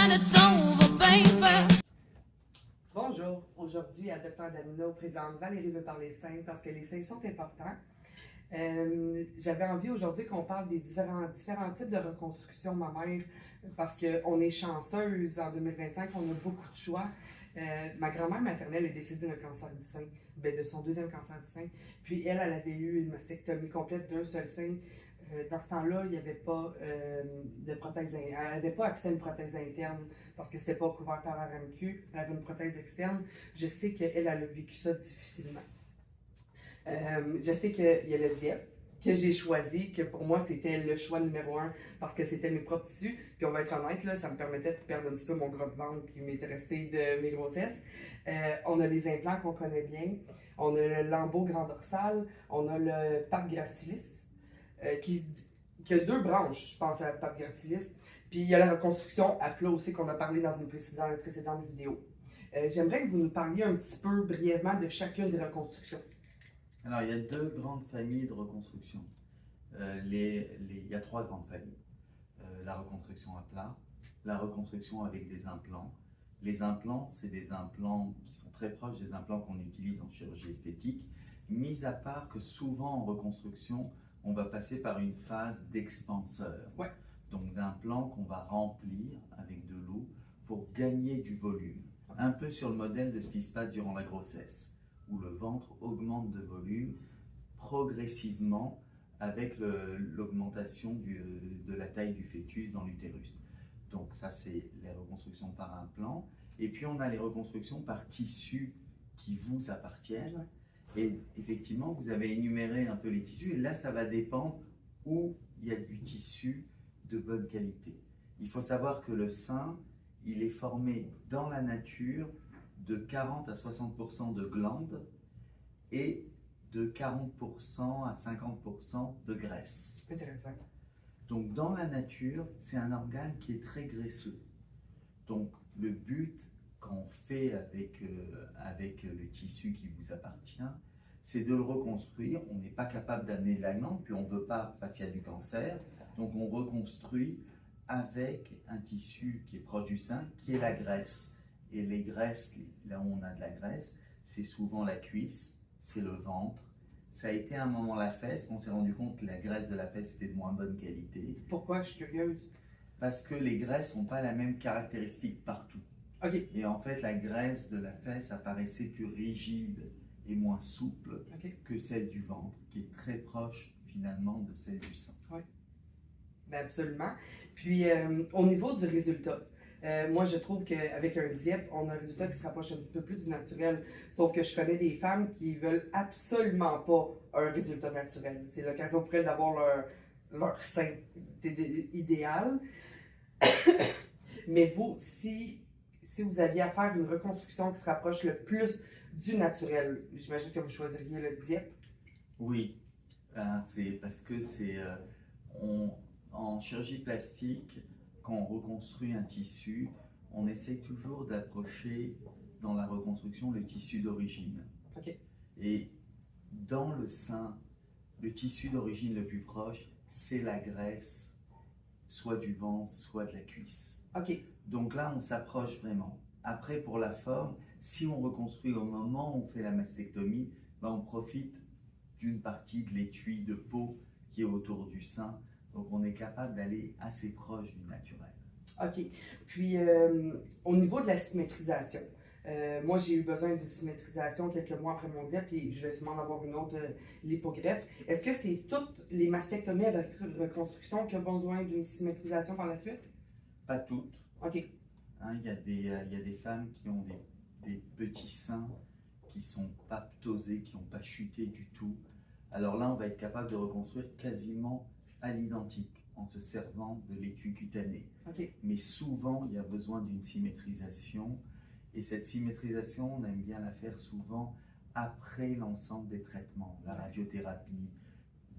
then it's over, baby. Bonjour, aujourd'hui à Dr Danino présente Valérie veut parler seins parce que les seins sont importants. J'avais envie aujourd'hui qu'on parle des différents types de reconstruction mammaire parce qu'on est chanceuse en 2025, on a beaucoup de choix. Ma grand-mère maternelle est décédée d'un cancer du sein, de son deuxième cancer du sein. Puis elle avait eu une mastectomie complète d'un seul sein. Dans ce temps-là, il n'y avait pas de prothèse, elle n'avait pas accès à une prothèse interne parce que ce n'était pas couvert par la RAMQ. Elle avait une prothèse externe. Je sais qu'elle a vécu ça difficilement. Je sais qu'il y a le DIEP que j'ai choisi, que pour moi c'était le choix numéro 1 parce que c'était mes propres tissus. Puis on va être honnête, là, ça me permettait de perdre un petit peu mon gros de ventre qui m'était resté de mes grossesses. On a les implants qu'on connaît bien. On a le lambeau grand dorsal. On a le pape gracilis. Qui a deux branches, je pense, à la pape gracilis. Puis il y a la reconstruction à plat aussi qu'on a parlé dans une précédente vidéo. J'aimerais que vous nous parliez un petit peu brièvement de chacune des reconstructions. Alors, il y a deux grandes familles de reconstruction. Il y a trois grandes familles. La reconstruction à plat, la reconstruction avec des implants. Les implants, c'est des implants qui sont très proches des implants qu'on utilise en chirurgie esthétique, mis à part que souvent en reconstruction, on va passer par une phase d'expanseur. Ouais. Donc d'implant qu'on va remplir avec de l'eau pour gagner du volume. Un peu sur le modèle de ce qui se passe durant la grossesse, où le ventre augmente de volume progressivement avec l'augmentation de la taille du fœtus dans l'utérus. Donc ça, c'est les reconstructions par implant. Et puis on a les reconstructions par tissus qui vous appartiennent. Et effectivement, vous avez énuméré un peu les tissus, et là, ça va dépendre où il y a du tissu de bonne qualité. Il faut savoir que le sein, il est formé dans la nature de 40 à 60% de glandes et de 40% à 50% de graisse. Intéressant. Donc, dans la nature, c'est un organe qui est très graisseux. Donc, le but qu'on fait avec le tissu qui vous appartient, c'est de le reconstruire. On n'est pas capable d'amener de la glande, puis on ne veut pas parce qu'il y a du cancer. Donc on reconstruit avec un tissu qui est proche du sein, qui est la graisse. Et les graisses, là où on a de la graisse, c'est souvent la cuisse, c'est le ventre. Ça a été à un moment la fesse, on s'est rendu compte que la graisse de la fesse était de moins bonne qualité. Pourquoi? Je suis curieuse. Parce que les graisses n'ont pas la même caractéristique partout. OK. Et en fait, la graisse de la fesse apparaissait plus rigide et moins souple que celle du ventre, qui est très proche finalement de celle du sein. Oui, ben absolument. Puis au niveau du résultat, moi je trouve qu'avec un DIEP, on a un résultat qui se rapproche un petit peu plus du naturel. Sauf que je connais des femmes qui veulent absolument pas un résultat naturel. C'est l'occasion pour elles d'avoir leur sein idéal. Mais vous, si vous aviez à faire une reconstruction qui se rapproche le plus du naturel, j'imagine que vous choisiriez le DIEP. Oui, c'est parce que en chirurgie plastique, quand on reconstruit un tissu, on essaie toujours d'approcher dans la reconstruction le tissu d'origine. OK. Et dans le sein, le tissu d'origine le plus proche, c'est la graisse, soit du ventre, soit de la cuisse. OK. Donc là, on s'approche vraiment. Après, pour la forme, si on reconstruit au moment où on fait la mastectomie, ben on profite d'une partie de l'étui de peau qui est autour du sein. Donc on est capable d'aller assez proche du naturel. OK. Puis au niveau de la symétrisation, moi j'ai eu besoin de symétrisation quelques mois après mon DIEP, puis je vais sûrement en avoir une autre lipogreffe. Est-ce que c'est toutes les mastectomies avec reconstruction qui ont besoin d'une symétrisation par la suite? Pas toutes. OK. Il y a des femmes qui ont des petits seins qui ne sont pas ptosés, qui n'ont pas chuté du tout. Alors là, on va être capable de reconstruire quasiment à l'identique en se servant de l'étui cutané. OK. Mais souvent, il y a besoin d'une symétrisation. Et cette symétrisation, on aime bien la faire souvent après l'ensemble des traitements, la radiothérapie,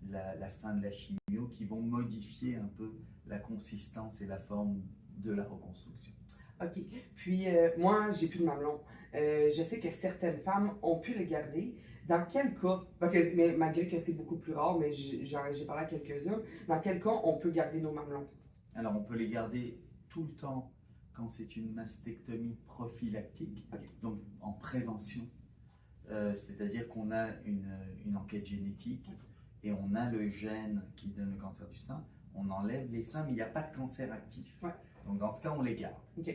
la fin de la chimio, qui vont modifier un peu la consistance et la forme de la reconstruction. OK. Puis, moi, j'ai plus de mamelons. Je sais que certaines femmes ont pu les garder. Dans quel cas, parce que malgré que c'est beaucoup plus rare, mais j'ai parlé à quelques-uns, dans quel cas on peut garder nos mamelons? Alors, on peut les garder tout le temps quand c'est une mastectomie prophylactique, Ok. donc en prévention. C'est-à-dire qu'on a une enquête génétique et on a le gène qui donne le cancer du sein. On enlève les seins, mais il n'y a pas de cancer actif. Ouais. Donc dans ce cas, on les garde. Ok.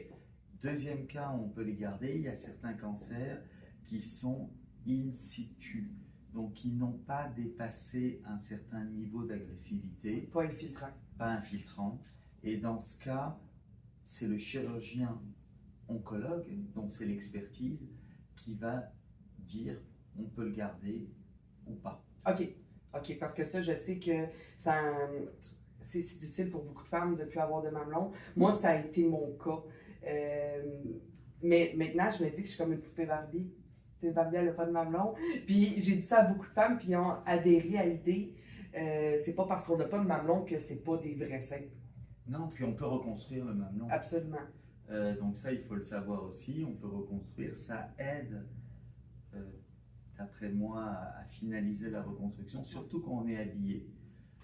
Deuxième cas, on peut les garder. Il y a certains cancers qui sont in situ, donc qui n'ont pas dépassé un certain niveau d'agressivité, Pas infiltrant. pas infiltrant. Et dans ce cas, c'est le chirurgien oncologue, dont c'est l'expertise, qui va dire on peut le garder ou pas. OK. OK, parce que ça, je sais que ça, c'est difficile pour beaucoup de femmes de ne plus avoir de mamelon. Moi, ça a été mon cas. Mais maintenant, je me dis que je suis comme une poupée Barbie. Tu sais, Barbie, elle n'a pas de mamelon. Puis j'ai dit ça à beaucoup de femmes, puis ils ont adhéré à l'idée. C'est pas parce qu'on n'a pas de mamelon que c'est pas des vrais seins. Non, puis on peut reconstruire le mamelon. Absolument. Donc ça, il faut le savoir aussi, on peut reconstruire. Ça aide, d'après moi, à finaliser la reconstruction, surtout quand on est habillé.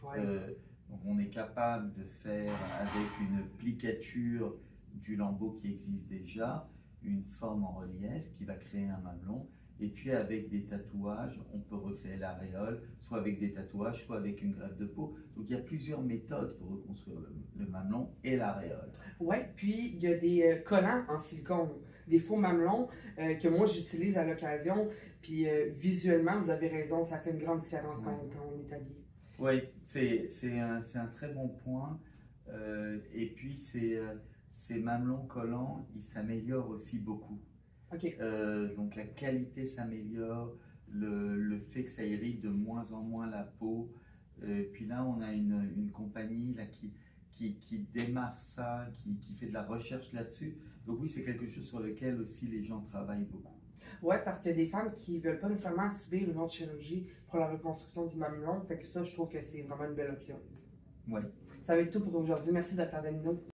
Ouais. Donc on est capable de faire avec une plicature du lambeau qui existe déjà, une forme en relief qui va créer un mamelon. Et puis avec des tatouages, on peut recréer l'aréole, soit avec des tatouages, soit avec une greffe de peau. Donc il y a plusieurs méthodes pour reconstruire le mamelon et l'aréole. Oui, puis il y a des collants en silicone, des faux mamelons que moi j'utilise à l'occasion. Puis visuellement, vous avez raison, ça fait une grande différence quand on est habillé. Oui, c'est un très bon point. Et puis ces mamelons collants, ils s'améliorent aussi beaucoup. OK. Donc la qualité s'améliore, le fait que ça irrite de moins en moins la peau. Puis là, on a une compagnie là, qui démarre ça, qui fait de la recherche là-dessus. Donc oui, c'est quelque chose sur lequel aussi les gens travaillent beaucoup. Oui, parce qu'il y a des femmes qui ne veulent pas nécessairement subir une autre chirurgie pour la reconstruction du mamelon. Fait que ça, je trouve que c'est vraiment une belle option. Oui. Ça va être tout pour aujourd'hui. Merci, Dr. Danilo.